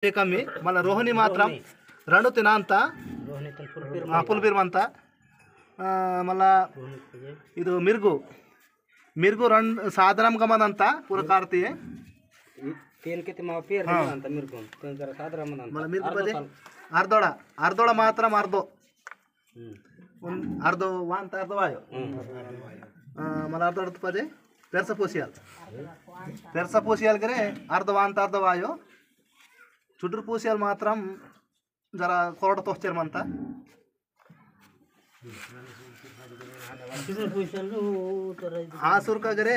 कमी मला रोहिणी मात्र रणु तिनांत पुलबिर्मंत मला ಇದು ಮಿರ್ಗು रण साधारण गमन ಅಂತ पूरा कार्ती है तेन के मा पेर ಅಂತ ಮಿರ್ಗು तेन जरा साधारण ಅಂತ मला ಮಿರ್ಗು ಬದೆ अर्धोड़ा मात्र अर्धो वांत अर्धो वायो मला अर्धोड़ पदे पेरसा पोसियाल करे अर्ध वांत अर्ध वायो चुड्र पोसियाल मात्र जरा कोरड तोचर मंत आसुर का गरे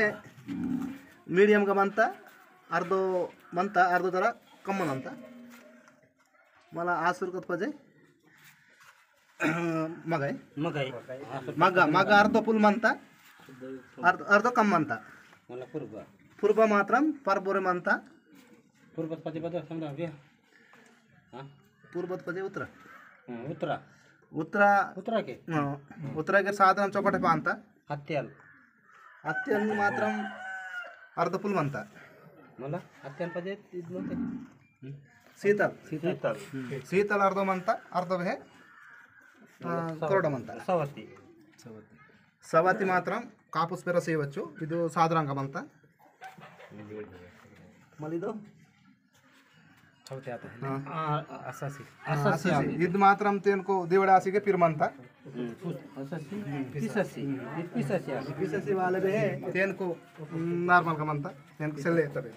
मीडियम का मंत अर्धो जरा कम अंत मला आसुर का पजे मग अर्ध पुल मंत अर्ध कम मंत मला पूर्व मात्र परबोरे मंत पूर्व पजे पद समजा पूर्व पजे उत्तरा के उत्तरा के साधन चौकटे पांत हत्याल मात्र अर्ध पुल मंत मला हत्याल पजे शीतल अर्ध मंत अर्ध है कोरड मंत सवती मात्र कापुस पेर सेवच्चु इदु साधारण मंत मलिदो ಇದು ಮಾತ್ರ ತೇನ್ಕೋ ದೇವಡಾಸಿಗೆ ಪಿರ್ಮಂತ ಪಿಸಸಿ ವಾಲಬೆ ತೇನ್ಕೋ ನಾರ್ಮಲ್ ಕಮಂತ ತೇನ್ಕೋ ಸೆಲ್ಲೆ ತಬೆ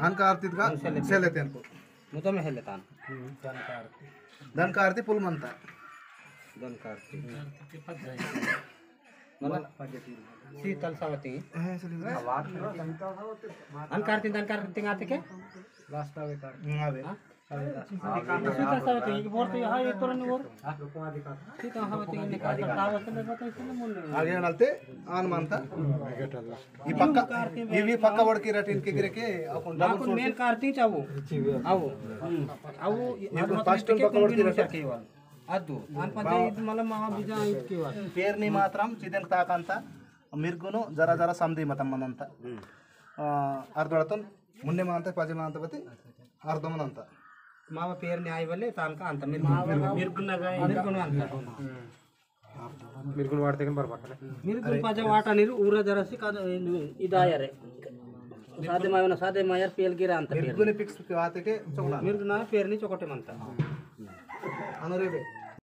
ಅನ್ಕಾರ್ತಿದ್ಗ ಸೆಲ್ಲೆ ತೇನ್ಕೋ ಮುತಮೆ ಹೆಲ್ಲೆ ತಾನ್ ದನ್ಕಾರ್ತಿ ಪುಲ್ ಮಂತ ದನ್ಕಾರ್ತಿ मला शीतल सावती अनकारती आते के लास्ट आवे शीतल सावती की बोलते हां ये तो नहीं और शीतल सावती ने का दावत में बताई सुन मुन आगे नलते आन मानता ಈ ಪಕ್ಕ ವಡಕಿ ರಟಿನ್ ಕೆ ಗಿರಕೆ ಡಬಲ್ ಮೇನ್ ಕಾರ್ತಿ ಚಾವು ಅವು ಫಸ್ಟ್ ಪಕ್ಕ ವಡಕಿ ರಟಿನ್ ಅದು ಅನ್ಪಂತ ಇದು ಮಲ ಮಾ ಬಿಜ ಇಟ್ಕಿವ ಪೇರ್ನಿ ಮಾತ್ರ ಚಿದೆನ್ ತಾಕಂತ ಮಿರ್ಗುನು ಜರ ಜರ ಸಮದಿ ಮತಮ್ಮನಂತ ಅರ್ಧೊಳತನ್ ಮುನ್ನೆ ಮಾಂತ ಪಜಮ ಅಂತ ಬತಿ ಅರ್ಧಮನಂತ ಮಾವ ಪೇರ್ನಿ ಆಯ್ವಲೆ ತಾನ್ಕ ಅಂತ ಮಿರ್ಗುನು ಅಂತ ಮಿರ್ಗುನು ವಾಡ್ತೇನೆ ಬರ್ಬೇಕಲ್ಲ ಮಿರ್ಗುನು ಪಜ ವಾಟ ನೀರು ಊರ ಜರಸಿ ಇದಾಯರೆ ಸಾದೆ ಮಾಯರ್ ಪೇಲ್ ಗಿರ ಅಂತ ಮಿರ್ಗುನಿ ಫಿಕ್ಸ್ ಆತಕ್ಕೆ ಮಿರ್ಗುನ ಪೇರ್ನಿ ಚೊಕಟೆ ಮಂತ ಅನರೇಬೆ